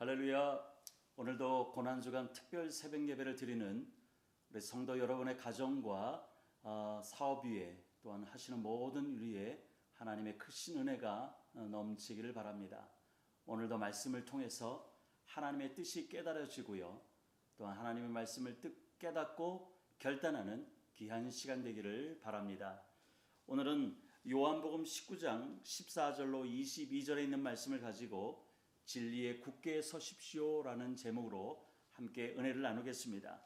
할렐루야. 오늘도 고난주간 특별 새벽 예배를 드리는 우리 성도 여러분의 가정과 사업 위에 또한 하시는 모든 우리의 하나님의 크신 은혜가 넘치기를 바랍니다. 오늘도 말씀을 통해서 하나님의 뜻이 깨달아지고요. 또한 하나님의 말씀을 깨닫고 결단하는 귀한 시간 되기를 바랍니다. 오늘은 요한복음 19장 14절로 22절에 있는 말씀을 가지고 진리에 굳게 서십시오라는 제목으로 함께 은혜를 나누겠습니다.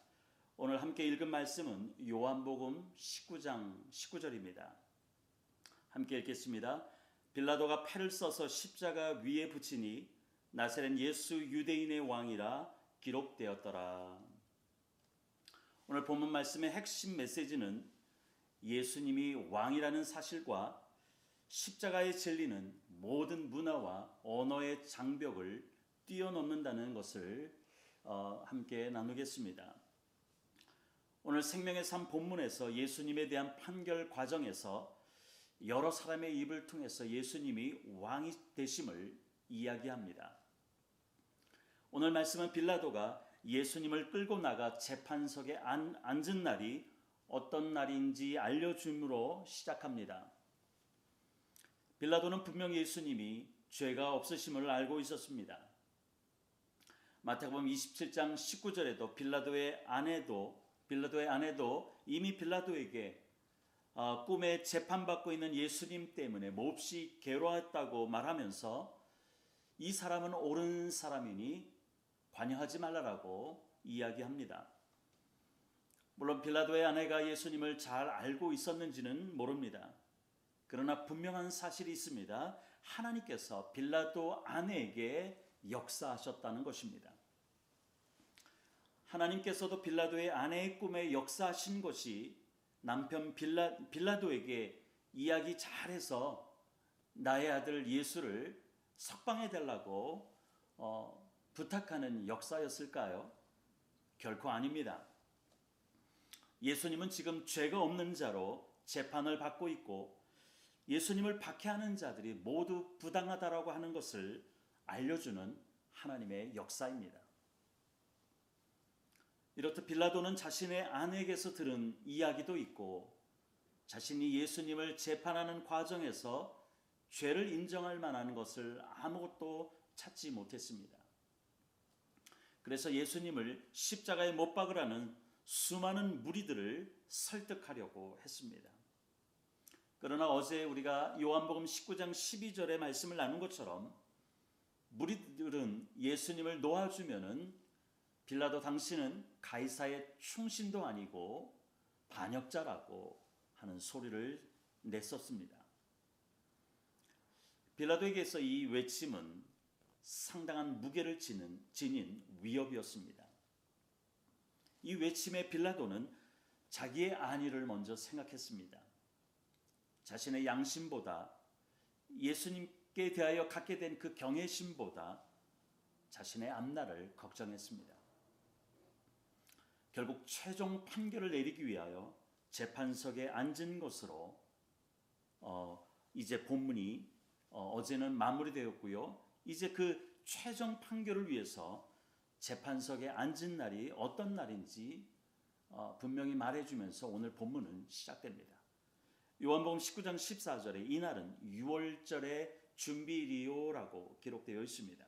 오늘 함께 읽은 말씀은 요한복음 19장 19절입니다. 함께 읽겠습니다. 빌라도가 패를 써서 십자가 위에 붙이니 나사렛 예수 유대인의 왕이라 기록되었더라. 오늘 본문 말씀의 핵심 메시지는 예수님이 왕이라는 사실과 십자가의 진리는 모든 문화와 언어의 장벽을 뛰어넘는다는 것을 함께 나누겠습니다. 오늘 생명의 삶 본문에서 예수님에 대한 판결 과정에서 여러 사람의 입을 통해서 예수님이 왕이 되심을 이야기합니다. 오늘 말씀은 빌라도가 예수님을 끌고 나가 재판석에 앉은 날이 어떤 날인지 알려줌으로 시작합니다. 빌라도는 분명 예수님이 죄가 없으심을 알고 있었습니다. 마태복음 27장 19절에도 빌라도의 아내도 이미 빌라도에게 꿈에 재판받고 있는 예수님 때문에 몹시 괴로웠다고 말하면서 이 사람은 옳은 사람이니 관여하지 말라라고 이야기합니다. 물론 빌라도의 아내가 예수님을 잘 알고 있었는지는 모릅니다. 그러나 분명한 사실이 있습니다. 하나님께서 빌라도 아내에게 역사하셨다는 것입니다. 하나님께서도 빌라도의 아내의 꿈에 역사하신 것이 남편 빌라도에게 이야기 잘해서 나의 아들 예수를 석방해 달라고 부탁하는 역사였을까요? 결코 아닙니다. 예수님은 지금 죄가 없는 자로 재판을 받고 있고 예수님을 박해하는 자들이 모두 부당하다라고 하는 것을 알려주는 하나님의 역사입니다. 이렇듯 빌라도는 자신의 아내에게서 들은 이야기도 있고 자신이 예수님을 재판하는 과정에서 죄를 인정할 만한 것을 아무것도 찾지 못했습니다. 그래서 예수님을 십자가에 못 박으라는 수많은 무리들을 설득하려고 했습니다. 그러나 어제 우리가 요한복음 19장 12절의 말씀을 나눈 것처럼 무리들은 예수님을 놓아주면은 빌라도 당신은 가이사의 충신도 아니고 반역자라고 하는 소리를 냈었습니다. 빌라도에게서 이 외침은 상당한 무게를 지닌 위협이었습니다. 이 외침에 빌라도는 자기의 안위를 먼저 생각했습니다. 자신의 양심보다 예수님께 대하여 갖게 된 그 경외심보다 자신의 앞날을 걱정했습니다. 결국 최종 판결을 내리기 위하여 재판석에 앉은 것으로 이제 본문이 어제는 마무리되었고요. 이제 그 최종 판결을 위해서 재판석에 앉은 날이 어떤 날인지 분명히 말해주면서 오늘 본문은 시작됩니다. 요한복음 19장 14절에 이 날은 6월절의 준비일이요라고 기록되어 있습니다.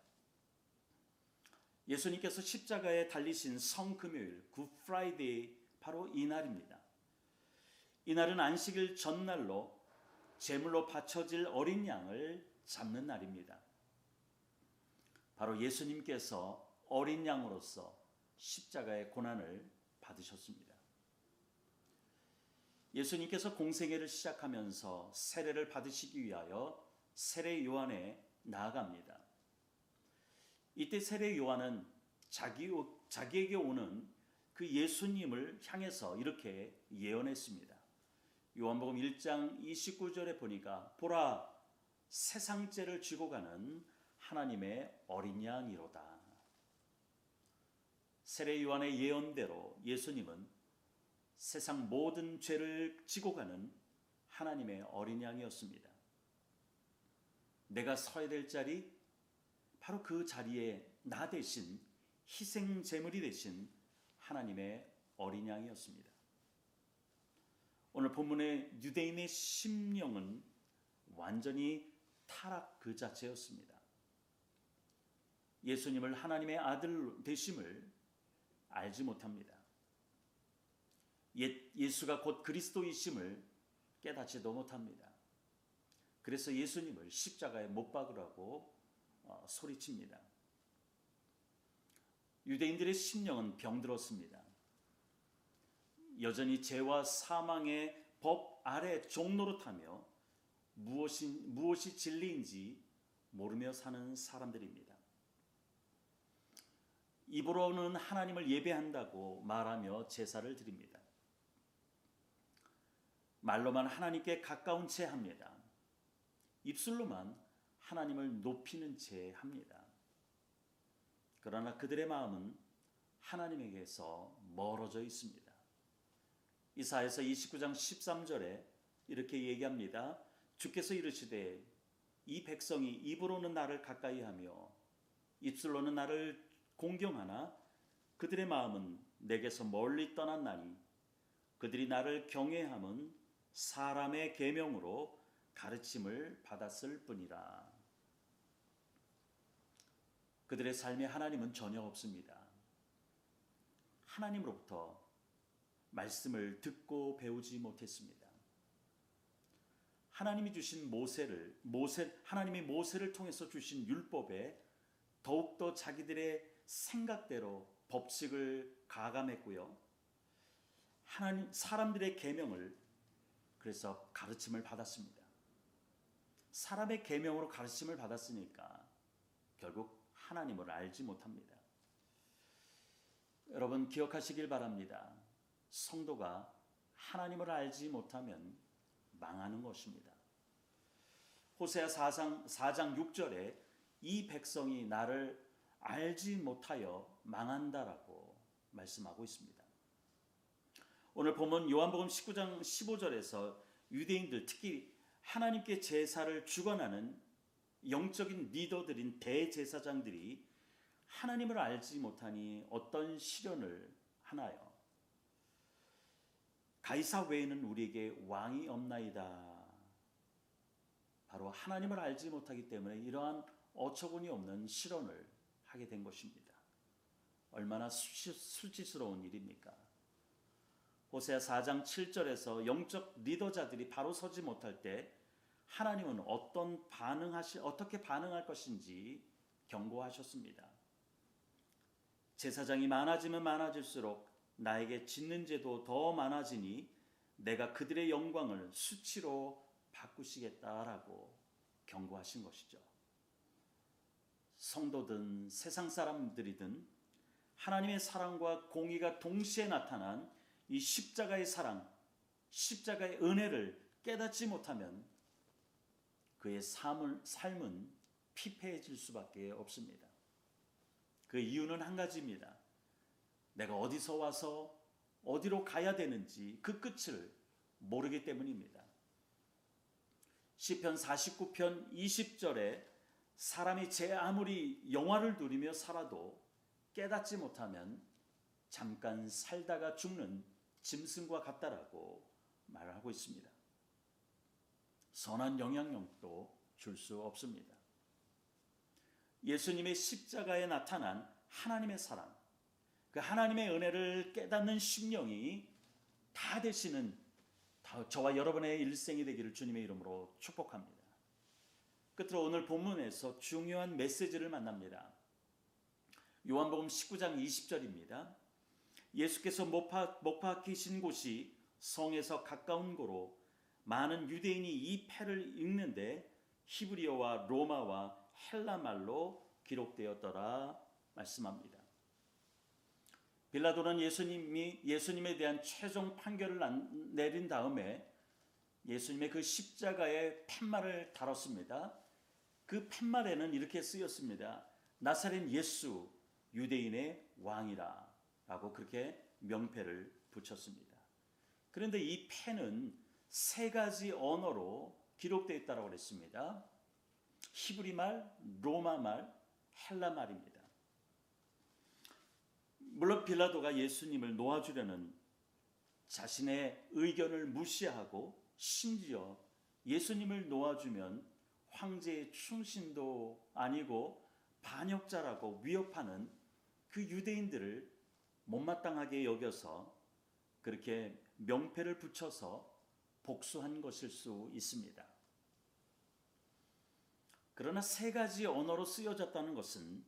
예수님께서 십자가에 달리신 성금요일 굿 프라이데이 바로 이 날입니다. 이 날은 안식일 전날로 제물로 바쳐질 어린 양을 잡는 날입니다. 바로 예수님께서 어린 양으로서 십자가의 고난을 받으셨습니다. 예수님께서 공생애를 시작하면서 세례를 받으시기 위하여 세례 요한에 나아갑니다. 이때 세례 요한은 자기에게 오는 그 예수님을 향해서 이렇게 예언했습니다. 요한복음 1장 29절에 보니까 보라 세상 죄를 지고 가는 하나님의 어린 양이로다. 세례 요한의 예언대로 예수님은 세상 모든 죄를 지고 가는 하나님의 어린 양이었습니다. 내가 서야 될 자리 바로 그 자리에 나 대신 희생 제물이 되신 하나님의 어린 양이었습니다. 오늘 본문의 유대인의 심령은 완전히 타락 그 자체였습니다. 예수님을 하나님의 아들 되심을 알지 못합니다. 예수가 곧 그리스도이심을 깨닫지도 못합니다. 그래서 예수님을 십자가에 못 박으라고 소리칩니다. 유대인들의 심령은 병들었습니다. 여전히 죄와 사망의 법 아래 종노릇하며 무엇이 진리인지 모르며 사는 사람들입니다. 입으로는 하나님을 예배한다고 말하며 제사를 드립니다. 말로만 하나님께 가까운 채 합니다. 입술로만 하나님을 높이는 채 합니다. 그러나 그들의 마음은 하나님에게서 멀어져 있습니다. 이사야서 29장 13절에 이렇게 얘기합니다. 주께서 이르시되 이 백성이 입으로는 나를 가까이하며 입술로는 나를 공경하나 그들의 마음은 내게서 멀리 떠났나니 그들이 나를 경외함은 사람의 계명으로 가르침을 받았을 뿐이라. 그들의 삶에 하나님은 전혀 없습니다. 하나님으로부터 말씀을 듣고 배우지 못했습니다. 하나님이 주신 하나님이 모세를 통해서 주신 율법에 더욱더 자기들의 생각대로 법칙을 가감했고요. 사람들의 계명을 그래서 가르침을 받았습니다. 사람의 계명으로 가르침을 받았으니까 결국 하나님을 알지 못합니다. 여러분 기억하시길 바랍니다. 성도가 하나님을 알지 못하면 망하는 것입니다. 호세아 4장 6절에 이 백성이 나를 알지 못하여 망한다라고 말씀하고 있습니다. 오늘 본문 요한복음 19장 15절에서 유대인들 특히 하나님께 제사를 주관하는 영적인 리더들인 대제사장들이 하나님을 알지 못하니 어떤 시련을 하나요? 가이사 외에는 우리에게 왕이 없나이다. 바로 하나님을 알지 못하기 때문에 이러한 어처구니 없는 실언을 하게 된 것입니다. 얼마나 수치스러운 일입니까? 호세아 4장 7절에서 영적 리더자들이 바로 서지 못할 때 하나님은 어떻게 반응할 것인지 경고하셨습니다. 제사장이 많아지면 많아질수록 나에게 짓는 죄도 더 많아지니 내가 그들의 영광을 수치로 바꾸시겠다라고 경고하신 것이죠. 성도든 세상 사람들이든 하나님의 사랑과 공의가 동시에 나타난 이 십자가의 사랑, 십자가의 은혜를 깨닫지 못하면 그의 삶은 피폐해질 수밖에 없습니다. 그 이유는 한 가지입니다. 내가 어디서 와서 어디로 가야 되는지 그 끝을 모르기 때문입니다. 시편 49편 20절에 사람이 제 아무리 영화를 누리며 살아도 깨닫지 못하면 잠깐 살다가 죽는 짐승과 같다라고 말하고 있습니다. 선한 영향력도 줄 수 없습니다. 예수님의 십자가에 나타난 하나님의 사랑, 그 하나님의 은혜를 깨닫는 심령이 다 되시는 저와 여러분의 일생이 되기를 주님의 이름으로 축복합니다. 끝으로 오늘 본문에서 중요한 메시지를 만납니다. 요한복음 19장 20절입니다. 예수께서 못 박히신 곳이 성에서 가까운 고로 많은 유대인이 이 패를 읽는데 히브리어와 로마와 헬라 말로 기록되었더라 말씀합니다. 빌라도는 예수님에 대한 최종 판결을 내린 다음에 예수님의 그 십자가의 팻말을 달았습니다. 그 팻말에는 이렇게 쓰였습니다. 나사렛 예수 유대인의 왕이라 라고 그렇게 명패를 붙였습니다. 그런데 이 펜은 세 가지 언어로 기록되어 있다고 그랬습니다. 히브리말, 로마말, 헬라 말입니다. 물론 빌라도가 예수님을 놓아주려는 자신의 의견을 무시하고 심지어 예수님을 놓아주면 황제의 충신도 아니고 반역자라고 위협하는 그 유대인들을 못마땅하게 여겨서 그렇게 명패를 붙여서 복수한 것일 수 있습니다. 그러나 세 가지 언어로 쓰여졌다는 것은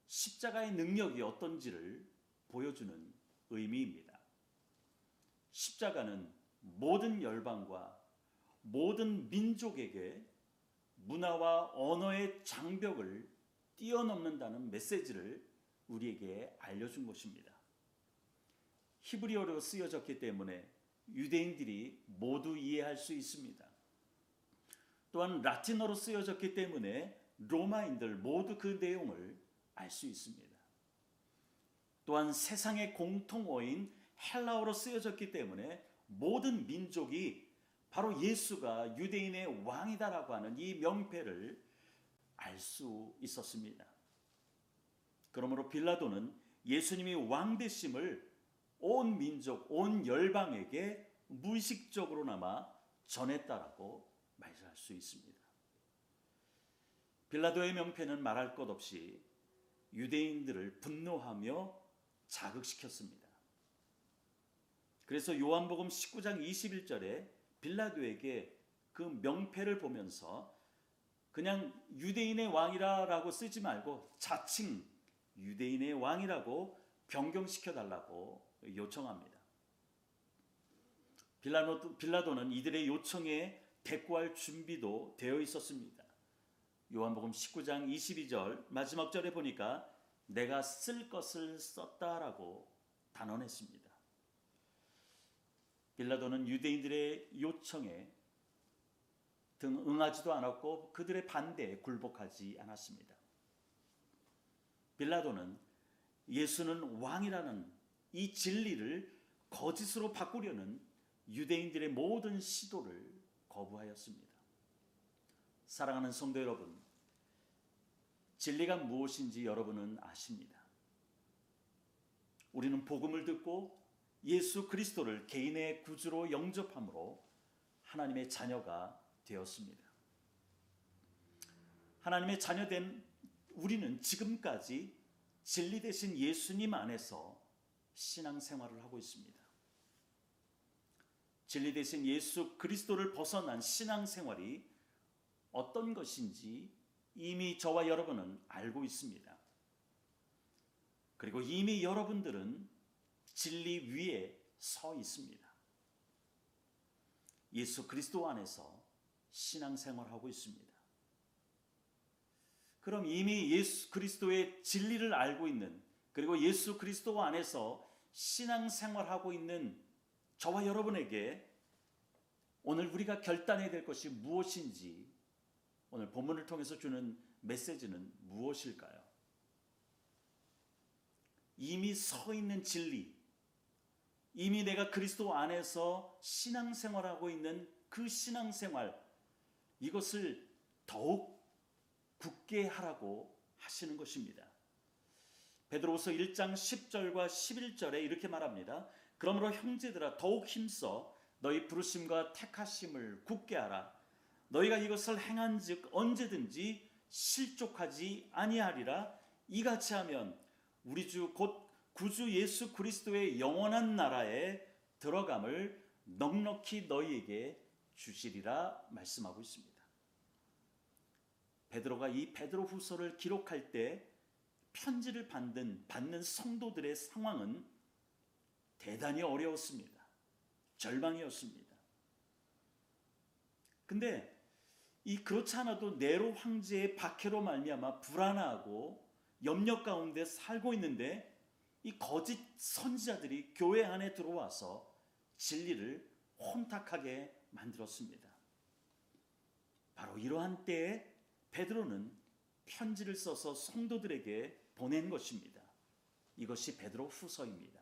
십자가의 능력이 어떤지를 보여주는 의미입니다. 십자가는 모든 열방과 모든 민족에게 문화와 언어의 장벽을 뛰어넘는다는 메시지를 우리에게 알려준 것입니다. 히브리어로 쓰여졌기 때문에 유대인들이 모두 이해할 수 있습니다. 또한 라틴어로 쓰여졌기 때문에 로마인들 모두 그 내용을 알 수 있습니다. 또한 세상의 공통어인 헬라어로 쓰여졌기 때문에 모든 민족이 바로 예수가 유대인의 왕이다라고 하는 이 명패를 알 수 있었습니다. 그러므로 빌라도는 예수님이 왕 되심을 온 민족, 온 열방에게 무의식적으로나마 전했다라고 말할 수 있습니다. 빌라도의 명패는 말할 것 없이 유대인들을 분노하며 자극시켰습니다. 그래서 요한복음 19장 21절에 빌라도에게 그 명패를 보면서 그냥 유대인의 왕이라고 쓰지 말고 자칭 유대인의 왕이라고 변경시켜 달라고 요청합니다. 빌라도는 이들의 요청에 대꾸할 준비도 되어 있었습니다. 요한복음 19장 22절 마지막 절에 보니까 내가 쓸 것을 썼다라고 단언했습니다. 빌라도는 유대인들의 요청에 응하지도 않았고 그들의 반대에 굴복하지 않았습니다. 빌라도는 예수는 왕이라는 이 진리를 거짓으로 바꾸려는 유대인들의 모든 시도를 거부하였습니다. 사랑하는 성도 여러분, 진리가 무엇인지 여러분은 아십니다. 우리는 복음을 듣고 예수 그리스도를 개인의 구주로 영접함으로 하나님의 자녀가 되었습니다. 하나님의 자녀된 우리는 지금까지 진리 되신 예수님 안에서 신앙생활을 하고 있습니다. 진리 되신 예수 그리스도를 벗어난 신앙생활이 어떤 것인지 이미 저와 여러분은 알고 있습니다. 그리고 이미 여러분들은 진리 위에 서 있습니다. 예수 그리스도 안에서 신앙생활하고 있습니다. 그럼 이미 예수 그리스도의 진리를 알고 있는, 그리고 예수 그리스도 안에서 신앙생활하고 있는 저와 여러분에게 오늘 우리가 결단해야 될 것이 무엇인지 오늘 본문을 통해서 주는 메시지는 무엇일까요? 이미 서 있는 진리, 이미 내가 그리스도 안에서 신앙생활하고 있는 그 신앙생활, 이것을 더욱 굳게 하라고 하시는 것입니다. 베드로후서 1장 10절과 11절에 이렇게 말합니다. 그러므로 형제들아 더욱 힘써 너희 부르심과 택하심을 굳게 하라. 너희가 이것을 행한즉 언제든지 실족하지 아니하리라. 이같이 하면 우리 주 곧 구주 예수 그리스도의 영원한 나라에 들어감을 넉넉히 너희에게 주시리라 말씀하고 있습니다. 베드로가 이 베드로후서를 기록할 때 편지를 받는 성도들의 상황은 대단히 어려웠습니다. 절망이었습니다. 근데 그렇지 않아도 네로 황제의 박해로 말미암아 불안하고 염려 가운데 살고 있는데 이 거짓 선지자들이 교회 안에 들어와서 진리를 혼탁하게 만들었습니다. 바로 이러한 때에 베드로는 편지를 써서 성도들에게 보낸 것입니다. 이것이 베드로 후서입니다.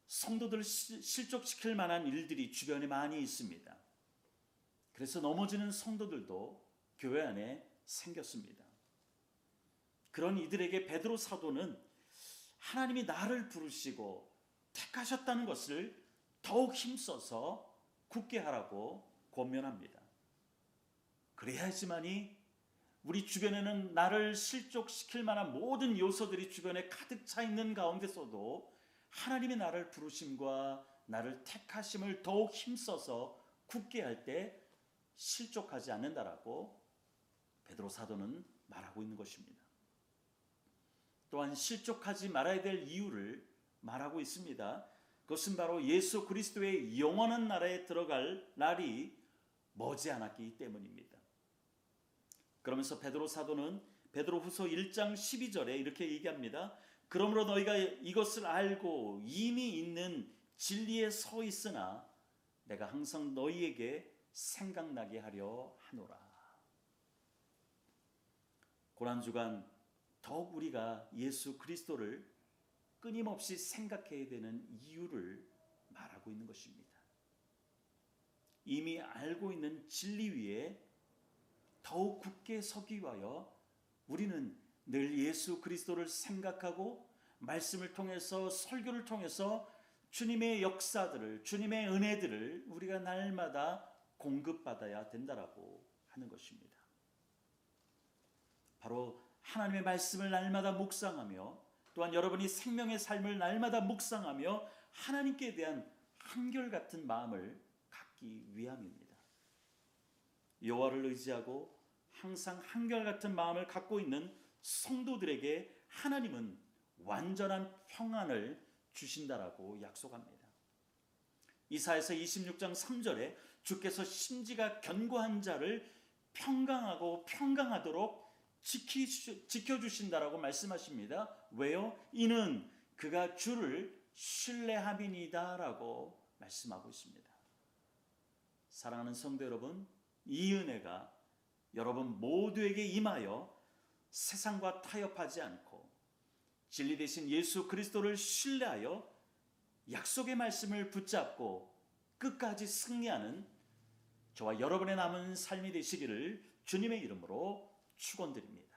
성도들을 실족시킬 만한 일들이 주변에 많이 있습니다. 그래서 넘어지는 성도들도 교회 안에 생겼습니다. 그런 이들에게 베드로 사도는 하나님이 나를 부르시고 택하셨다는 것을 더욱 힘써서 굳게 하라고 권면합니다. 그래야지만이 우리 주변에는 나를 실족시킬 만한 모든 요소들이 주변에 가득 차 있는 가운데서도 하나님이 나를 부르심과 나를 택하심을 더욱 힘써서 굳게 할 때 실족하지 않는다라고 베드로 사도는 말하고 있는 것입니다. 또한 실족하지 말아야 될 이유를 말하고 있습니다. 그것은 바로 예수 그리스도의 영원한 나라에 들어갈 날이 머지않았기 때문입니다. 그러면서 베드로 사도는 베드로후서 1장 12절에 이렇게 얘기합니다. 그러므로 너희가 이것을 알고 이미 있는 진리에 서 있으나 내가 항상 너희에게 생각나게 하려 하노라. 고난주간 더욱 우리가 예수 그리스도를 끊임없이 생각해야 되는 이유를 말하고 있는 것입니다. 이미 알고 있는 진리 위에 더욱 굳게 서기 위하여 우리는 늘 예수 그리스도를 생각하고 말씀을 통해서 설교를 통해서 주님의 역사들을, 주님의 은혜들을 우리가 날마다 공급받아야 된다라고 하는 것입니다. 바로 하나님의 말씀을 날마다 묵상하며 또한 여러분이 생명의 삶을 날마다 묵상하며 하나님께 대한 한결같은 마음을 갖기 위함입니다. 여호와를 의지하고 항상 한결같은 마음을 갖고 있는 성도들에게 하나님은 완전한 평안을 주신다라고 약속합니다. 이사야서 26장 3절에 주께서 심지가 견고한 자를 평강하고 평강하도록 지켜주신다라고 말씀하십니다. 왜요? 이는 그가 주를 신뢰함이니이다 라고 말씀하고 있습니다. 사랑하는 성도 여러분, 이 은혜가 여러분 모두에게 임하여 세상과 타협하지 않고 진리 되신 예수 그리스도를 신뢰하여 약속의 말씀을 붙잡고 끝까지 승리하는 저와 여러분의 남은 삶이 되시기를 주님의 이름으로 축원드립니다.